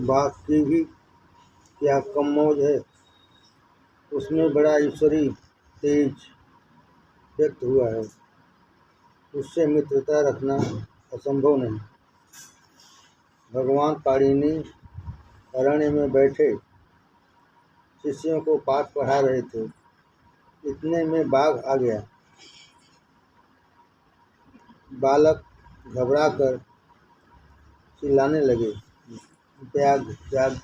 बाघ की भी क्या कम मौज है। उसमें बड़ा ईश्वरी तेज व्यक्त हुआ है। उससे मित्रता रखना असंभव नहीं। भगवान पाणिनि अरण्य में बैठे शिष्यों को पाठ पढ़ा रहे थे। इतने में बाघ आ गया। बालक घबराकर चिल्लाने लगे, व्याघ्र व्याघ्र।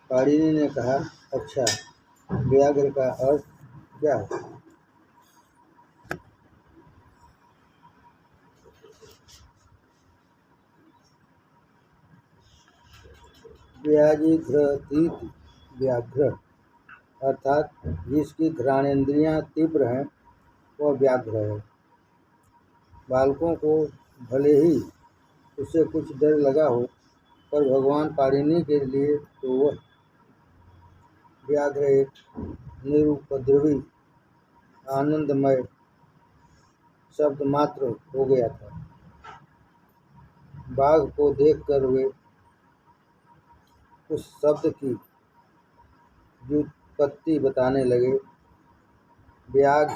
पाणिनि ने कहा, अच्छा, व्याघ्र का अर्थ क्या है? व्याजिघ्रतीति व्याघ्र अर्थात जिसकी घ्राणेन्द्रियां तीव्र हैं वह व्याघ्र है। बालकों को भले ही उससे कुछ डर लगा हो, पर भगवान पाणिनि के लिए तो वह व्याघ्र एक निरुपद्रवी आनंदमय शब्द मात्र हो गया था। बाघ को देखकर वे उस शब्द की व्युत्पत्ति बताने लगे। व्याघ्र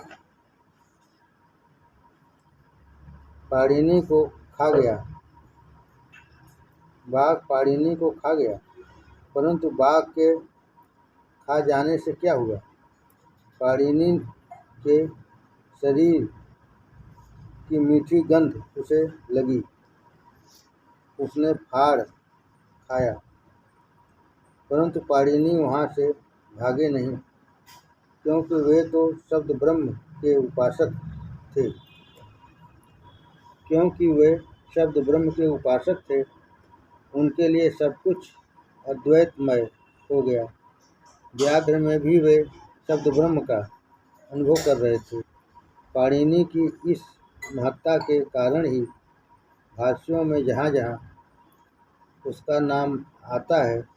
पाणिनि को खा गया। बाघ पाणिनि को खा गया, परंतु बाघ के खा जाने से क्या हुआ? पाणिनि के शरीर की मीठी गंध उसे लगी। उसने फाड़ खाया, परंतु पाणिनि वहाँ से भागे नहीं, क्योंकि वे तो शब्द ब्रह्म के उपासक थे। उनके लिए सब कुछ अद्वैतमय हो गया। व्याघ्र में भी वे शब्द ब्रह्म का अनुभव कर रहे थे। पाणिनि की इस महत्ता के कारण ही भाष्यों में जहाँ जहाँ उसका नाम आता है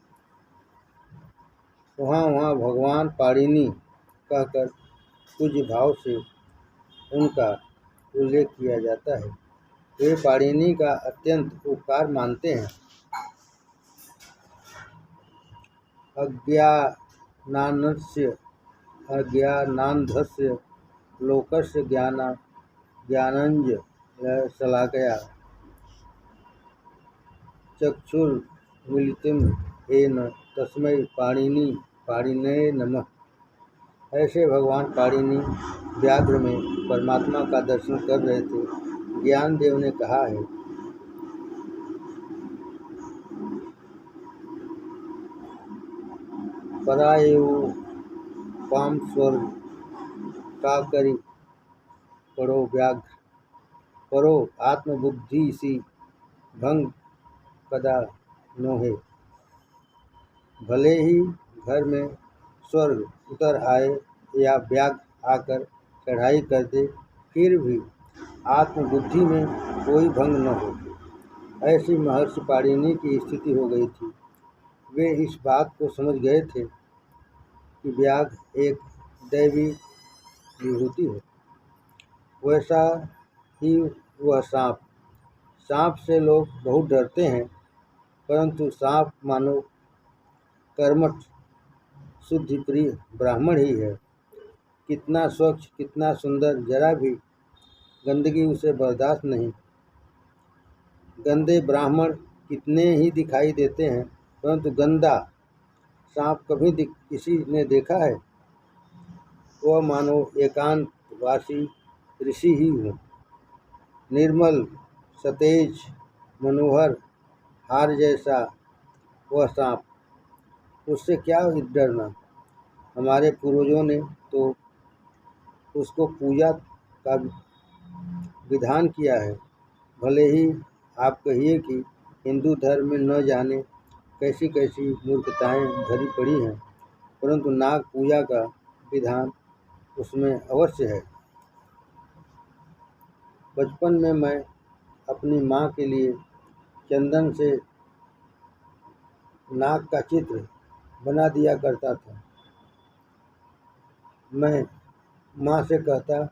वहाँ वहाँ भगवान पाणिनि कहकर पूज्य भाव से उनका उल्लेख किया जाता है। वे पाणिनि का अत्यंत उपकार मानते हैं। अज्ञानान्धस्य लोकस्य ज्ञानञ्जनशलाकया चक्षुरुन्मीलितं येन तस्मै पाणिनये नमः। ऐसे भगवान पाणिनि व्याघ्र में परमात्मा का दर्शन कर रहे थे। ज्ञानदेव ने कहा है, पराएवां स्वर्ग का करी पढ़ो व्याघ्र, परो आत्मबुद्धि सी भंग कदा नोहे। भले ही घर में स्वर्ग उतर आए या व्याघ्र आकर चढ़ाई कर दे, फिर भी आत्मबुद्धि में कोई भंग न हो। ऐसी महर्षि पाणिनि की स्थिति हो गई थी। वे इस बात को समझ गए थे कि व्याघ्र एक दैवी विभूति है। वैसा ही वह सांप से लोग बहुत डरते हैं, परंतु सांप मानो कर्मठ शुद्धि प्रिय ब्राह्मण ही है। कितना स्वच्छ, कितना सुंदर, जरा भी गंदगी उसे बर्दाश्त नहीं। गंदे ब्राह्मण कितने ही दिखाई देते हैं, परंतु गंदा सांप कभी किसी ने देखा है? वह मानो एकांतवासी ऋषि ही हो। निर्मल, सतेज, मनोहर हार जैसा वह सांप, उससे क्या डरना। हमारे पूर्वजों ने तो उसको पूजा का विधान किया है। भले ही आप कहिए कि हिंदू धर्म में न जाने कैसी कैसी मूर्खताएं भरी पड़ी हैं, परंतु नाग पूजा का विधान उसमें अवश्य है। बचपन में मैं अपनी माँ के लिए चंदन से नाग का चित्र बना दिया करता था। मैं माँ से कहता,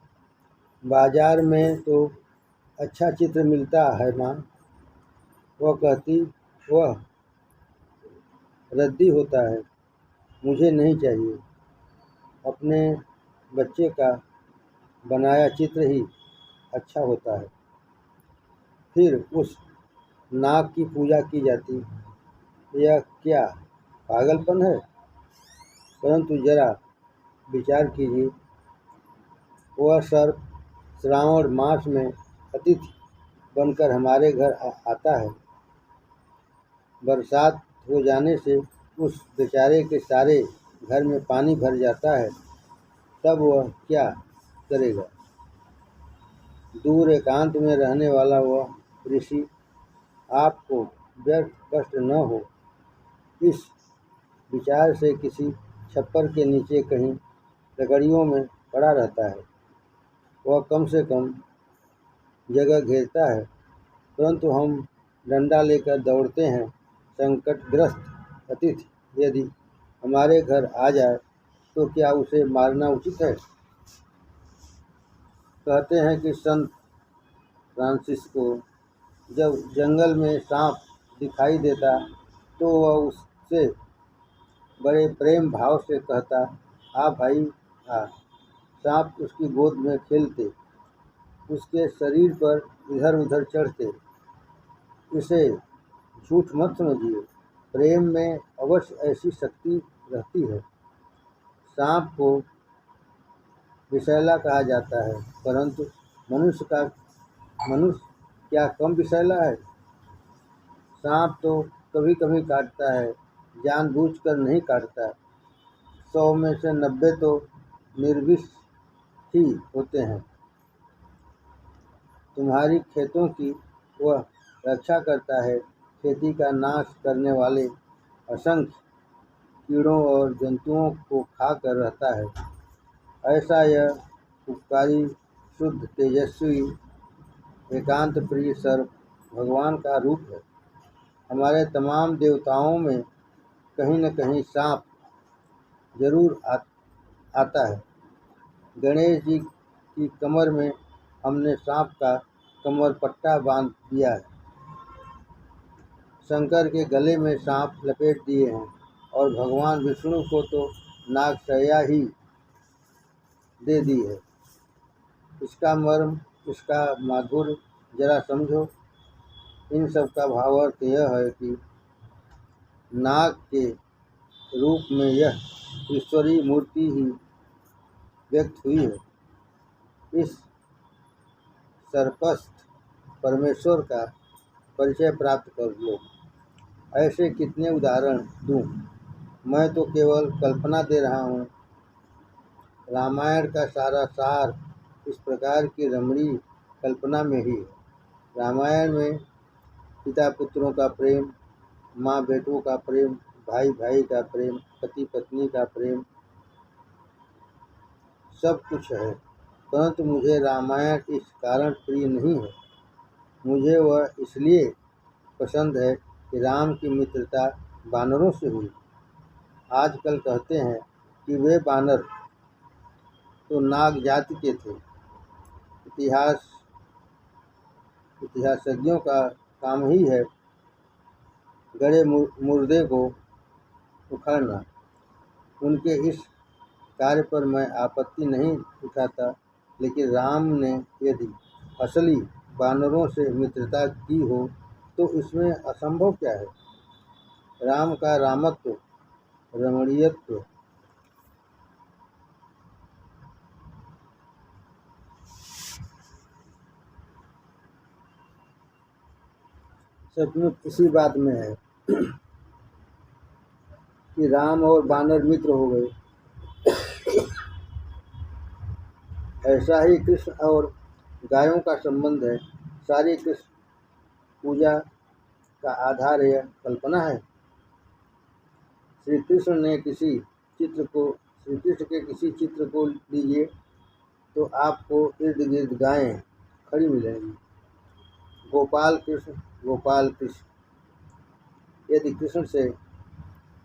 बाजार में तो अच्छा चित्र मिलता है माँ। वह कहती, वह रद्दी होता है, मुझे नहीं चाहिए। अपने बच्चे का बनाया चित्र ही अच्छा होता है। फिर उस नाग की पूजा की जाती। यह क्या पागलपन है? परंतु जरा विचार कीजिए, वह सर्प श्रावण मास में अतिथि बनकर हमारे घर आता है। बरसात हो जाने से उस बेचारे के सारे घर में पानी भर जाता है, तब वह क्या करेगा? दूर एकांत में रहने वाला वह ऋषि आपको व्यर्थ कष्ट न हो, इस विचार से किसी छप्पर के नीचे कहीं लकड़ियों में पड़ा रहता है। वह कम से कम जगह घेरता है, परंतु हम डंडा लेकर दौड़ते हैं। संकटग्रस्त अतिथि यदि हमारे घर आ जाए तो क्या उसे मारना उचित है? कहते हैं कि संत फ्रांसिस को जब जंगल में सांप दिखाई देता तो वह उससे बड़े प्रेम भाव से कहता, आ भाई आ। सांप उसकी गोद में खेलते, उसके शरीर पर इधर उधर चढ़ते। इसे झूठ मत समझिए, प्रेम में अवश्य ऐसी शक्ति रहती है। सांप को विषैला कहा जाता है, परंतु मनुष्य क्या कम विषैला है? सांप तो कभी कभी काटता है, जानबूझकर नहीं काटता। 100 में से 90 तो निर्विष ही होते हैं। तुम्हारी खेतों की वह रक्षा करता है, खेती का नाश करने वाले असंख्य कीड़ों और जंतुओं को खाकर रहता है। ऐसा यह उपकारी, शुद्ध, तेजस्वी, एकांत प्रिय सर्प भगवान का रूप है। हमारे तमाम देवताओं में कहीं न कहीं सांप जरूर आता है। गणेश जी की कमर में हमने सांप का कमर पट्टा बांध दिया है। शंकर के गले में सांप लपेट दिए हैं और भगवान विष्णु को तो नागशैया ही दे दी है। इसका मर्म, इसका माधुर्य जरा समझो। इन सब का भावार्थ यह है कि नाग के रूप में यह ईश्वरीय मूर्ति ही व्यक्त हुई है। इस सर्पस्थ परमेश्वर का परिचय प्राप्त कर लो। ऐसे कितने उदाहरण दूं? मैं तो केवल कल्पना दे रहा हूँ। रामायण का सारा सार इस प्रकार की रमणीय कल्पना में ही है। रामायण में पिता पुत्रों का प्रेम, माँ बेटों का प्रेम, भाई भाई का प्रेम, पति पत्नी का प्रेम, सब कुछ है। परंतु मुझे रामायण इस कारण प्रिय नहीं है। मुझे वह इसलिए पसंद है कि राम की मित्रता बानरों से हुई। आजकल कहते हैं कि वे बानर तो नाग जाति के थे। इतिहासज्ञों का काम ही है गड़े मुर्दे को उखाड़ना। उनके इस कार्य पर मैं आपत्ति नहीं उठाता, लेकिन राम ने यदि असली बानरों से मित्रता की हो तो इसमें असंभव क्या है? राम का रामत्व, रमणीयत्व सचमुच इसी बात में है कि राम और बानर मित्र हो गए। ऐसा ही कृष्ण और गायों का संबंध है। सारी कृष्ण पूजा का आधार यह कल्पना है। श्री कृष्ण के किसी चित्र को लीजिए तो आपको इर्द गिर्द गायें खड़ी मिलेंगी। गोपाल कृष्ण, गोपाल कृष्ण। यदि कृष्ण से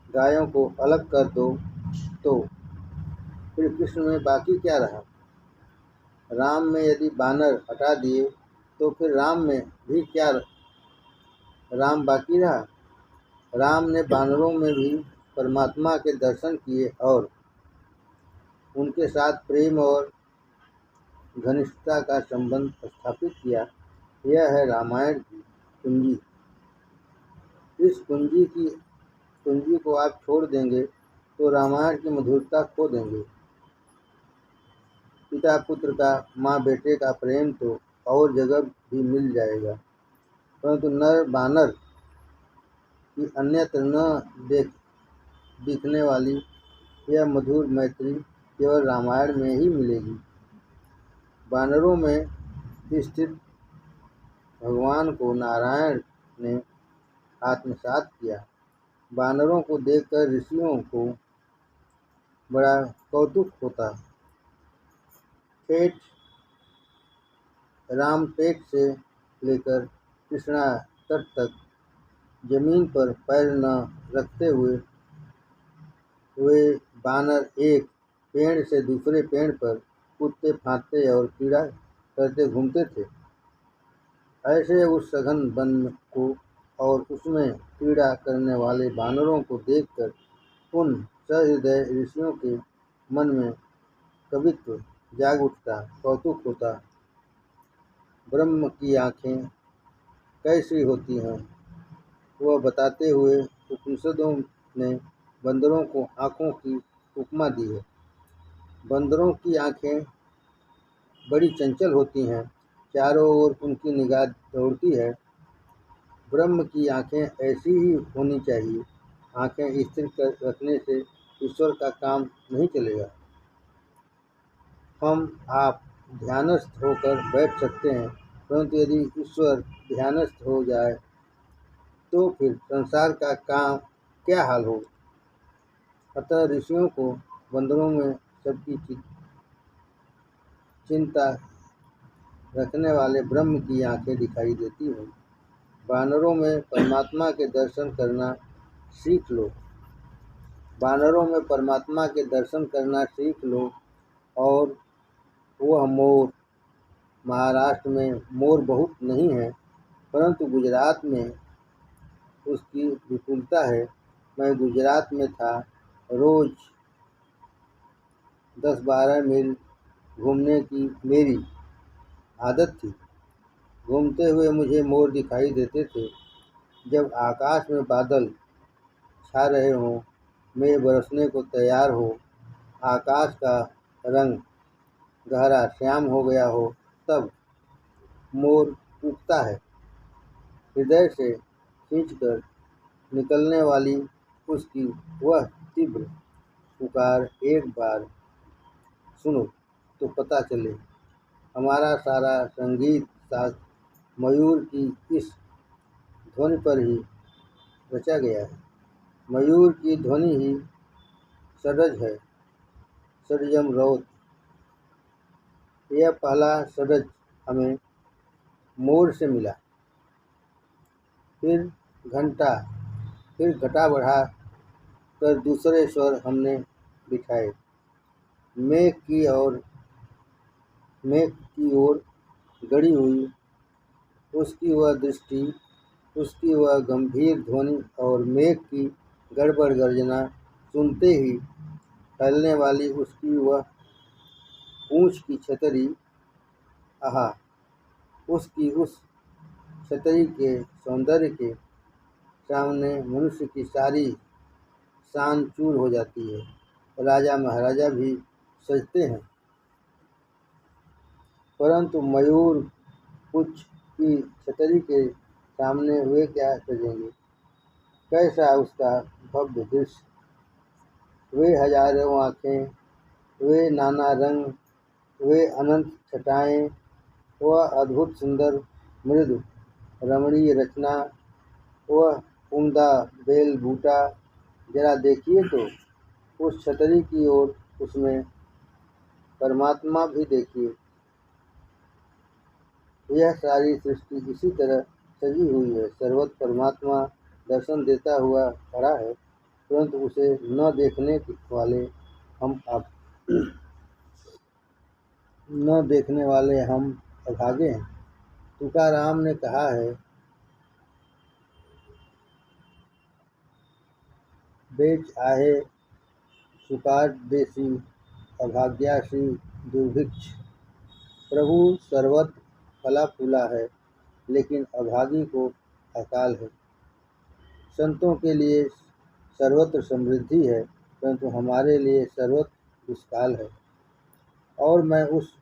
गायों को अलग कर दो तो फिर कृष्ण में बाकी क्या रहा? राम में यदि बानर हटा दिए तो फिर राम में भी क्या राम बाकी रहा? राम ने बानरों में भी परमात्मा के दर्शन किए और उनके साथ प्रेम और घनिष्ठता का संबंध स्थापित किया। यह है रामायण की कुंजी। इस कुंजी को आप छोड़ देंगे तो रामायण की मधुरता खो देंगे। पिता पुत्र का, माँ बेटे का प्रेम तो और जगह भी मिल जाएगा, परंतु नर बानर की अन्यत्र न दिखने वाली यह मधुर मैत्री केवल रामायण में ही मिलेगी। बानरों में स्थित भगवान को नारायण ने आत्मसात किया। बानरों को देखकर ऋषियों को बड़ा कौतुक होता। रामपेट से लेकर कृष्णा तट तक जमीन पर पैर न रखते हुए वे बानर एक पेड़ से दूसरे पेड़ पर कूदते फांदते और क्रीड़ा करते घूमते थे। ऐसे उस सघन वन को और उसमें क्रीड़ा करने वाले बानरों को देखकर उन सहृदय ऋषियों के मन में कवित्व जाग उठता, कौतुक होता। ब्रह्म की आँखें कैसी होती हैं, वह बताते हुए उपनिषदों ने बंदरों को आँखों की उपमा दी है। बंदरों की आँखें बड़ी चंचल होती हैं, चारों ओर उनकी निगाह दौड़ती है। ब्रह्म की आँखें ऐसी ही होनी चाहिए। आँखें स्थिर कर रखने से ईश्वर का काम नहीं चलेगा। आप ध्यानस्थ होकर बैठ सकते हैं, परंतु यदि ईश्वर ध्यानस्थ हो जाए तो फिर संसार का काम क्या हाल हो। अतः ऋषियों को बंदरों में सबकी चिंता रखने वाले ब्रह्म की आँखें दिखाई देती हैं। बानरों में परमात्मा के दर्शन करना सीख लो। बानरों में परमात्मा के दर्शन करना सीख लो। और वह मोर, महाराष्ट्र में मोर बहुत नहीं है, परंतु गुजरात में उसकी विपुलता है। मैं गुजरात में था, रोज 10-12 मील घूमने की मेरी आदत थी। घूमते हुए मुझे मोर दिखाई देते थे। जब आकाश में बादल छा रहे हों, मेघ बरसने को तैयार हो, आकाश का रंग गहरा श्याम हो गया हो, तब मोर कूकता है। हृदय से खींचकर निकलने वाली उसकी वह तीव्र पुकार एक बार सुनो तो पता चले। हमारा सारा संगीत शास्त्र मयूर की इस ध्वनि पर ही रचा गया है। मयूर की ध्वनि ही षड्ज है, षड्जम रौत। यह पहला षड्ज हमें मोर से मिला, फिर घंटा, फिर घटा बढ़ा कर दूसरे स्वर हमने बिठाए। मेघ की ओर गड़ी हुई उसकी वह दृष्टि, उसकी वह गंभीर ध्वनि और मेघ की गड़बड़ गर्जना सुनते ही फैलने वाली उसकी वह पूंछ की छतरी, आहा! उसकी उस छतरी के सौंदर्य के सामने मनुष्य की सारी शान चूर हो जाती है। राजा महाराजा भी सजते हैं, परंतु मयूर पुच्छ की छतरी के सामने वे क्या सजेंगे। कैसा उसका भव्य दृश्य, वे हजारों आँखें, वे नाना रंग, वे अनंत छटाएं, वह अद्भुत सुंदर मृदु रमणीय रचना, वह उम्दा बेल बूटा। जरा देखिए तो उस छतरी की ओर, उसमें परमात्मा भी देखिए। यह सारी सृष्टि इसी तरह सजी हुई है। सर्वत्र परमात्मा दर्शन देता हुआ खड़ा है, परंतु उसे न देखने वाले हम अभागे हैं। तुकाराम ने कहा है, बेच आहे सुकार देसी अभाग्यासी दुर्भिक्ष। प्रभु सर्वत्र फला फूला है, लेकिन अभागी को अकाल है। संतों के लिए सर्वत्र समृद्धि है, परंतु हमारे लिए सर्वत्र दुष्काल है। और मैं उस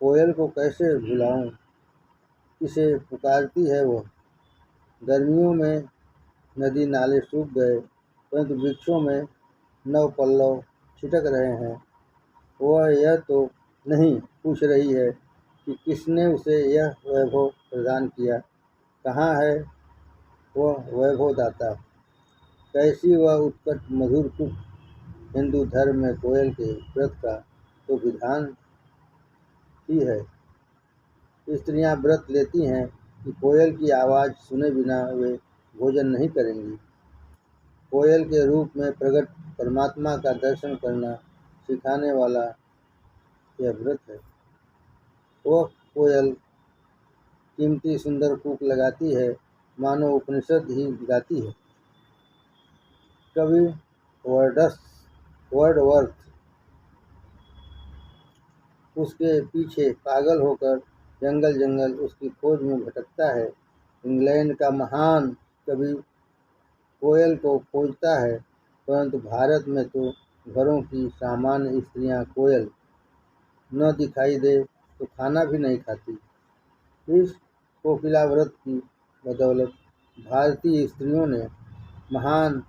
कोयल को कैसे भुलाऊं, इसे पुकारती है वह। गर्मियों में नदी नाले सूख गए, परंतु वृक्षों में नव पल्लव छिटक रहे हैं। वह यह तो नहीं पूछ रही है कि किसने उसे यह वैभव प्रदान किया, कहाँ है वह वैभव दाता। कैसी वह उत्कट मधुर कुक। हिंदू धर्म में कोयल के व्रत का तो विधान ही है। स्त्रियां व्रत लेती हैं कि कोयल की आवाज़ सुने बिना वे भोजन नहीं करेंगी। कोयल के रूप में प्रकट परमात्मा का दर्शन करना सिखाने वाला यह व्रत है। वह कोयल कीमती सुंदर कूक लगाती है, मानो उपनिषद ही गाती है। कवि वर्डवर्थ उसके पीछे पागल होकर जंगल जंगल उसकी खोज में भटकता है। इंग्लैंड का महान कवि कोयल को खोजता है, परंतु भारत में तो घरों की सामान्य स्त्रियां कोयल न दिखाई दे तो खाना भी नहीं खाती। इस कोकिला व्रत की बदौलत भारतीय स्त्रियों ने महान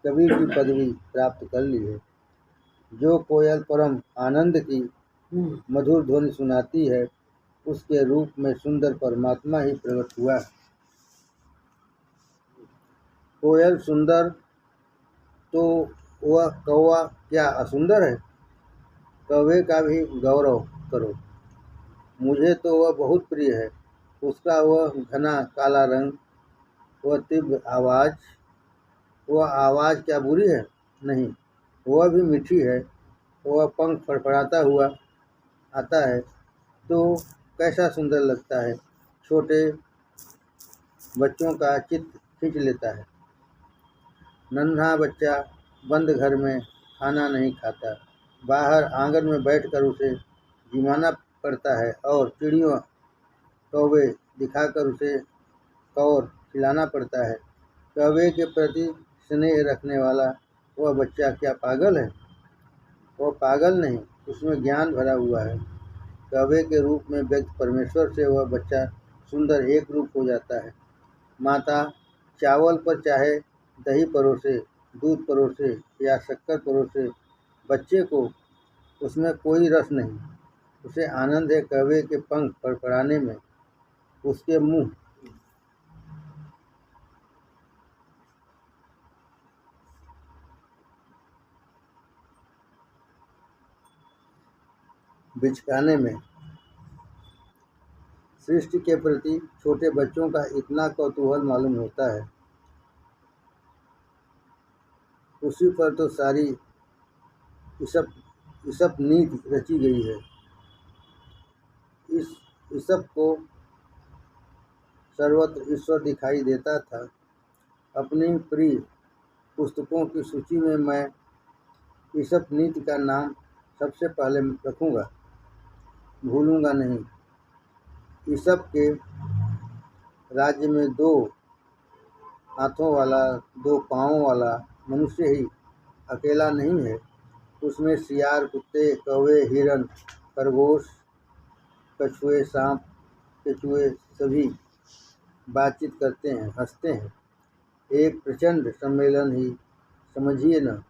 कवि की पदवी प्राप्त कर ली है। जो कोयल परम आनंद की मधुर ध्वनि सुनाती है, उसके रूप में सुंदर परमात्मा ही प्रकट हुआ। कोयल सुंदर तो वह कौवा क्या असुंदर है। कौवे का भी गौरव करो। मुझे तो वह बहुत प्रिय है। उसका वह घना काला रंग, वह तीव्र आवाज़। वह आवाज़ क्या बुरी है? नहीं, वह भी मीठी है। वह पंख फड़फड़ाता हुआ आता है तो कैसा सुंदर लगता है, छोटे बच्चों का चित्त खींच लेता है। नन्हा बच्चा बंद घर में खाना नहीं खाता, बाहर आंगन में बैठकर उसे जिमाना पड़ता है और चिड़ियों कौवे दिखाकर उसे कौर खिलाना पड़ता है। कौवे के प्रति स्नेह रखने वाला वह बच्चा क्या पागल है? वह पागल नहीं, उसमें ज्ञान भरा हुआ है। कौवे के रूप में व्यक्त परमेश्वर से वह बच्चा सुंदर एक रूप हो जाता है। माता चावल पर चाहे दही परोसे, दूध परोसे या शक्कर परोसे, बच्चे को उसमें कोई रस नहीं। उसे आनंद है कौवे के पंख फड़फड़ाने में, उसके मुंह बिचकाने में। सृष्टि के प्रति छोटे बच्चों का इतना कौतूहल मालूम होता है, उसी पर तो सारी ईसप नीति रची गई है। इस ईसप को सर्वत्र ईश्वर दिखाई देता था। अपनी प्रिय पुस्तकों की सूची में मैं ईसप नीति का नाम सबसे पहले रखूँगा, भूलूँगा नहीं। ईसप के राज्य में 2 हाथों वाला, 2 पाँवों वाला मनुष्य ही अकेला नहीं है। उसमें सियार, कुत्ते, कौवे, हिरन, खरगोश, कछुए, सांप, केचुए सभी बातचीत करते हैं, हंसते हैं। एक प्रचंड सम्मेलन ही समझिए न।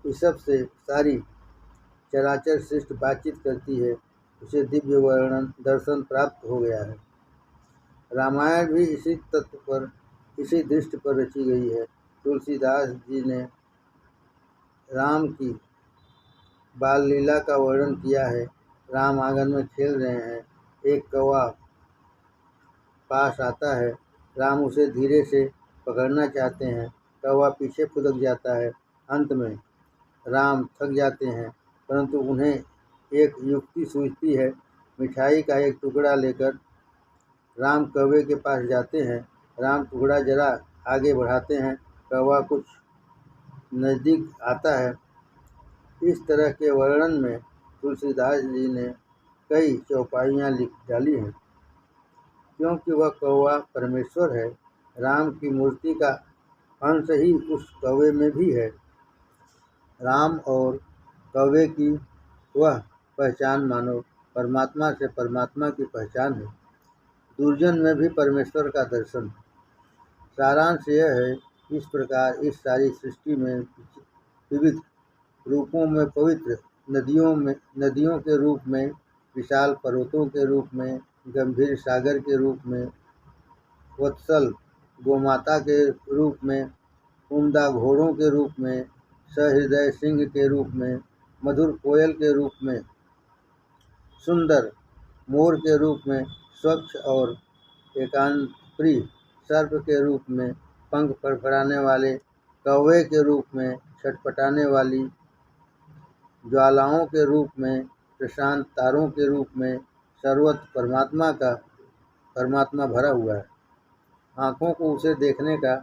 ईसप से सारी चराचर सृष्टि बातचीत करती है। उसे दिव्य वर्णन दर्शन प्राप्त हो गया है। रामायण भी इसी तत्व पर, इसी दृष्टि पर रची गई है। तुलसीदास जी ने राम की बाल लीला का वर्णन किया है। राम आंगन में खेल रहे हैं, एक कौवा पास आता है। राम उसे धीरे से पकड़ना चाहते हैं, कौवा पीछे फुदक जाता है। अंत में राम थक जाते हैं, परंतु उन्हें एक युक्ति सूझती है। मिठाई का एक टुकड़ा लेकर राम कौवे के पास जाते हैं। राम टुकड़ा जरा आगे बढ़ाते हैं, कौवा कुछ नज़दीक आता है। इस तरह के वर्णन में तुलसीदास जी ने कई चौपाइयाँ लिख डाली हैं, क्योंकि वह कौवा परमेश्वर है। राम की मूर्ति का अंश ही उस कौवे में भी है। राम और कौवे की वह पहचान मानो परमात्मा से परमात्मा की पहचान है। दुर्जन में भी परमेश्वर का दर्शन। सारांश यह है, इस प्रकार इस सारी सृष्टि में विविध रूपों में पवित्र नदियों के रूप में, विशाल पर्वतों के रूप में, गंभीर सागर के रूप में, वत्सल गोमाता के रूप में, उम्दा घोड़ों के रूप में, सहृदय सिंह के रूप में, मधुर कोयल के रूप में, सुंदर मोर के रूप में, स्वच्छ और एकांतप्रिय सर्प के रूप में, पंख फड़फड़ाने वाले कौवे के रूप में, छटपटाने वाली ज्वालाओं के रूप में, प्रशांत तारों के रूप में, सर्वत्र परमात्मा भरा हुआ है। आँखों को उसे देखने का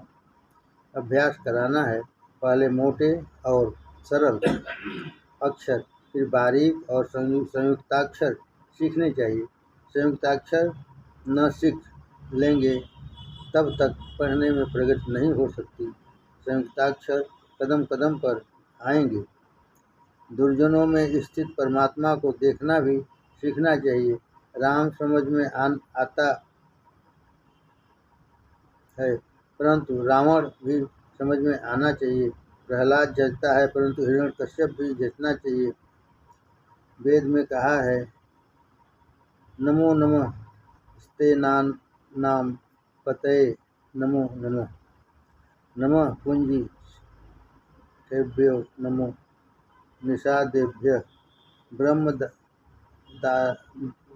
अभ्यास कराना है। पहले मोटे और सरल अक्षर, फिर बारीक और संयुक्ताक्षर सीखने चाहिए। संयुक्ताक्षर न सीख लेंगे तब तक पढ़ने में प्रगति नहीं हो सकती। संयुक्ताक्षर कदम कदम पर आएंगे। दुर्जनों में स्थित परमात्मा को देखना भी सीखना चाहिए। राम समझ में आता है, परंतु रावण भी समझ में आना चाहिए। प्रहलाद जचता है, परंतु हिरण्यकश्यप भी जचना चाहिए। वेद में कहा है, नमो नमः स्तेनानाम पतये नमो नमः। नमः कुंजी तेभ्यो नमो निषादेभ्यः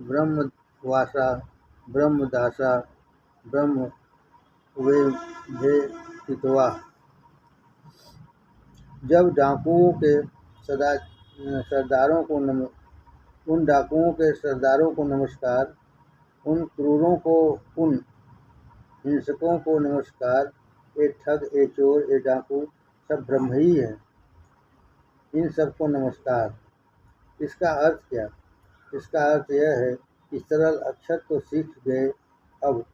ब्रह्मवासा ब्रह्मदासा ब्रह्म वेभेतित्वा। जब डाकुओं के सरदारों को उन डाकुओं के सरदारों को नमस्कार, उन क्रूरों को, उन हिंसकों को नमस्कार। ये ठग, ये चोर, ये डाकू सब ब्रह्म ही है। इन सबको नमस्कार। इसका अर्थ क्या? इसका अर्थ यह है कि सरल अक्षर तो सीख गए, अब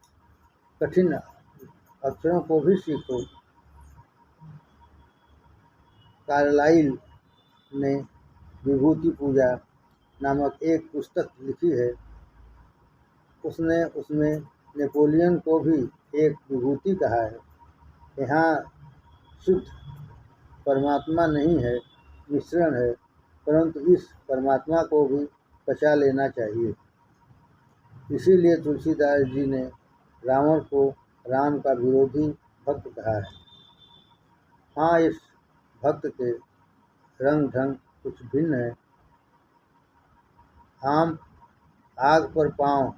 कठिन अक्षरों को भी सीखो। कार्लाइल ने विभूति पूजा नामक एक पुस्तक लिखी है। उसने उसमें नेपोलियन को भी एक विभूति कहा है। यहाँ शुद्ध परमात्मा नहीं है, मिश्रण है, परंतु इस परमात्मा को भी पचा लेना चाहिए। इसीलिए तुलसीदास जी ने रावण को राम का विरोधी भक्त कहा है। हाँ, इस भक्त के रंग ढंग कुछ भिन्न है। आग पर पांव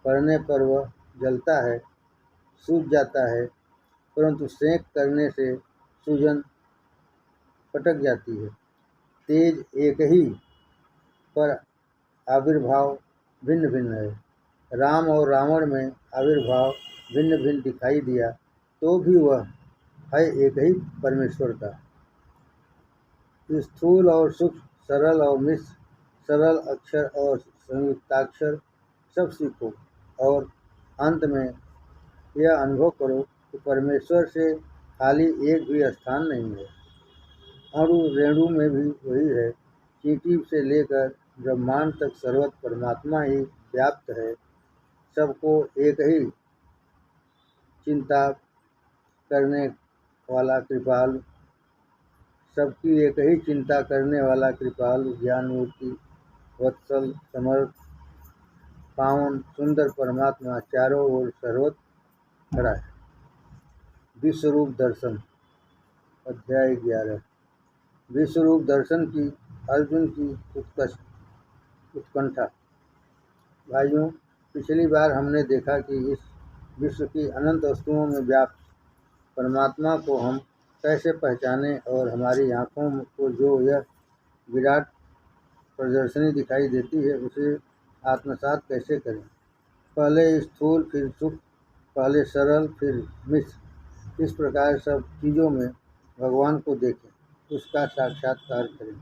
पड़ने पर वह जलता है, सूज जाता है, परंतु सेंक करने से सूजन पटक जाती है। तेज एक ही, पर आविर्भाव भिन्न भिन्न है। राम और रावण में आविर्भाव भिन्न भिन्न दिखाई दिया, तो भी वह है एक ही परमेश्वर का। स्थूल और सूक्ष्म, सरल और मिश्र, सरल अक्षर और संयुक्ताक्षर सब सीखो, और अंत में यह अनुभव करो कि परमेश्वर से खाली एक भी स्थान नहीं है। अणु रेणु में भी वही है। चींटी से लेकर ब्रह्मांड तक सर्वत्र परमात्मा ही व्याप्त है। सबको एक ही चिंता करने वाला कृपालु, सबकी एक ही चिंता करने वाला कृपालु, ज्ञानमूर्ति, वत्सल, समर्थ, पावन, सुंदर परमात्मा चारों ओर सर्वत्र खड़ा है। विश्वरूप दर्शन, अध्याय 11। विश्वरूप दर्शन की अर्जुन की उत्कंठा। भाइयों, पिछली बार हमने देखा कि इस विश्व की अनंत वस्तुओं में व्याप्त परमात्मा को हम कैसे पहचानें, और हमारी आँखों को जो यह विराट प्रदर्शनी दिखाई देती है उसे आत्मसात कैसे करें। पहले स्थूल, फिर सूक्ष्म, पहले सरल, फिर मिश्र, इस प्रकार सब चीज़ों में भगवान को देखें। उसका साक्षात्कार करें।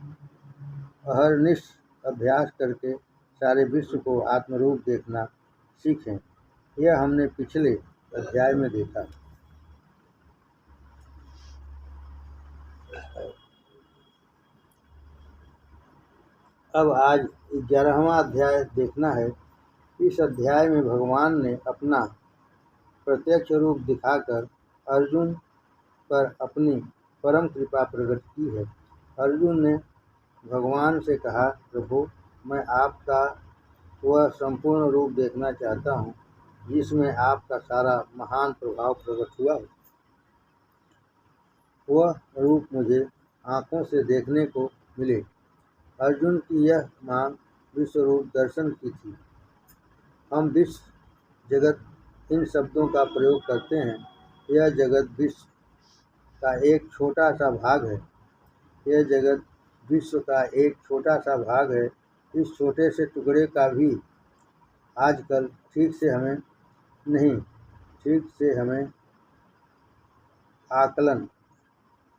अहर्निश अभ्यास करके सारे विश्व को आत्मरूप देखना सीखें। यह हमने पिछले अध्याय में देखा। अब आज 11वां अध्याय देखना है। इस अध्याय में भगवान ने अपना प्रत्यक्ष रूप दिखाकर अर्जुन पर अपनी परम कृपा प्रकट की है। अर्जुन ने भगवान से कहा, प्रभु, मैं आपका वह संपूर्ण रूप देखना चाहता हूँ जिसमें आपका सारा महान प्रभाव प्रकट हुआ है। वह रूप मुझे आँखों से देखने को मिले। अर्जुन की यह मांग विश्वरूप दर्शन की थी। हम विश्व जगत इन शब्दों का प्रयोग करते हैं। यह जगत विश्व का एक छोटा सा भाग है। यह जगत विश्व का एक छोटा सा भाग है। इस छोटे से टुकड़े का भी आजकल ठीक से हमें आकलन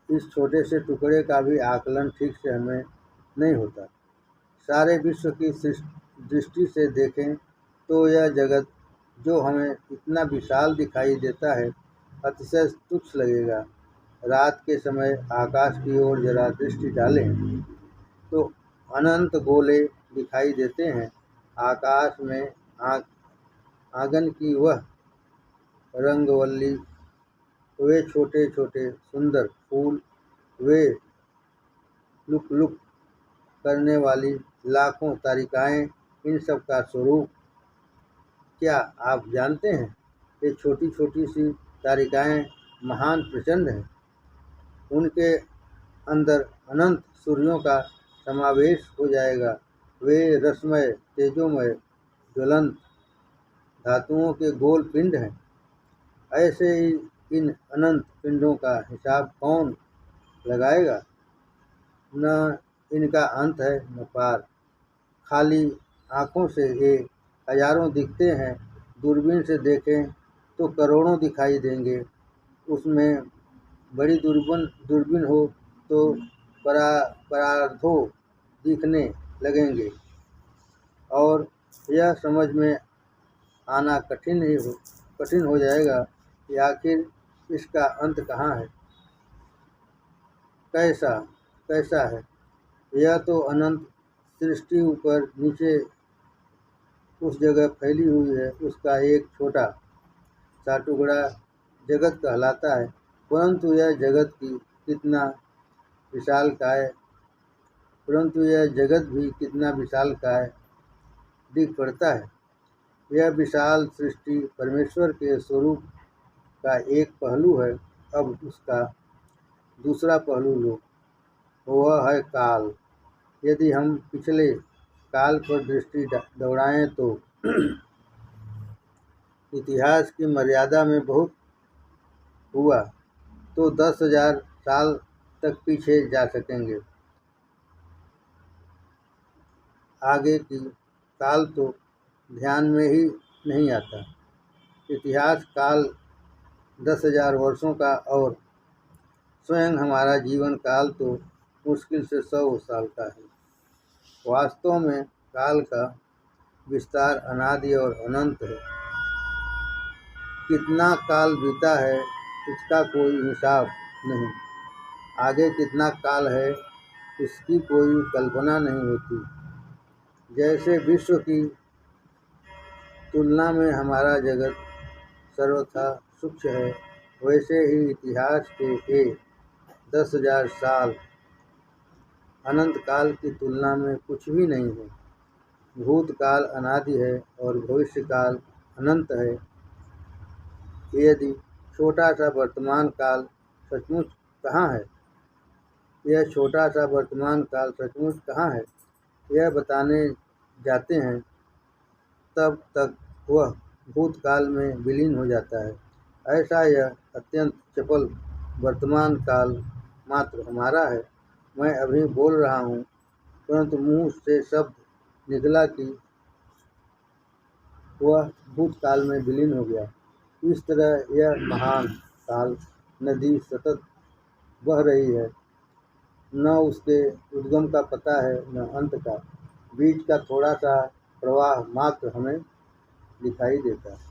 इस छोटे से टुकड़े का भी आकलन ठीक से हमें नहीं होता। सारे विश्व की दृष्टि से देखें तो यह जगत जो हमें इतना विशाल दिखाई देता है, अतिशय तुच्छ लगेगा। रात के समय आकाश की ओर जरा दृष्टि डालें तो अनंत गोले दिखाई देते हैं। आकाश में आंगन की वह रंगवल्ली, वे छोटे छोटे सुंदर फूल, वे लुक लुक करने वाली लाखों तारिकाएं, इन सब का स्वरूप क्या आप जानते हैं? ये छोटी छोटी सी तारिकाएं महान प्रचंड हैं। उनके अंदर अनंत सूर्यों का समावेश हो जाएगा। वे रसमय, तेजोमय, ज्वलंत धातुओं के गोल पिंड हैं। ऐसे ही इन अनंत पिंडों का हिसाब कौन लगाएगा? न इनका अंत है न पार। खाली आँखों से ये हजारों दिखते हैं। दूरबीन से देखें तो करोड़ों दिखाई देंगे। उसमें बड़ी दूरबीन हो तो परार्धों दिखने लगेंगे और यह समझ में आना कठिन हो जाएगा कि आखिर इसका अंत कहाँ है, कैसा है। यह तो अनंत सृष्टि ऊपर नीचे उस जगह फैली हुई है। उसका एक छोटा सा टुकड़ा जगत कहलाता है। परंतु यह जगत भी कितना विशालकाय दिख पड़ता है। यह विशाल सृष्टि परमेश्वर के स्वरूप का एक पहलू है। अब उसका दूसरा पहलू लो, वह है काल। यदि हम पिछले काल पर दृष्टि दौड़ाएं तो इतिहास की मर्यादा में बहुत हुआ तो 10,000 साल तक पीछे जा सकेंगे। आगे की काल तो ध्यान में ही नहीं आता। इतिहास काल 10,000 वर्षों का और स्वयं हमारा जीवन काल तो मुश्किल से 100 साल का है। वास्तव में काल का विस्तार अनादि और अनंत है। कितना काल बीता है इसका कोई हिसाब नहीं। आगे कितना काल है इसकी कोई कल्पना नहीं होती। जैसे विश्व की तुलना में हमारा जगत सर्वथा सूक्ष्म है, वैसे ही इतिहास के 10,000 साल अनंत काल की तुलना में कुछ भी नहीं है। भूतकाल अनादि है और भविष्य काल अनंत है। यदि छोटा सा वर्तमान काल सचमुच कहाँ है? यह छोटा सा वर्तमान काल सचमुच कहाँ है, यह बताने जाते हैं तब तक वह भूतकाल में विलीन हो जाता है। ऐसा यह अत्यंत चपल वर्तमान काल मात्र हमारा है। मैं अभी बोल रहा हूँ, परंतु मुँह से शब्द निकला कि वह भूतकाल में विलीन हो गया। इस तरह यह महान काल नदी सतत बह रही है। न उसके उद्गम का पता है न अंत का, बीच का थोड़ा सा प्रवाह मात्र हमें दिखाई देता है।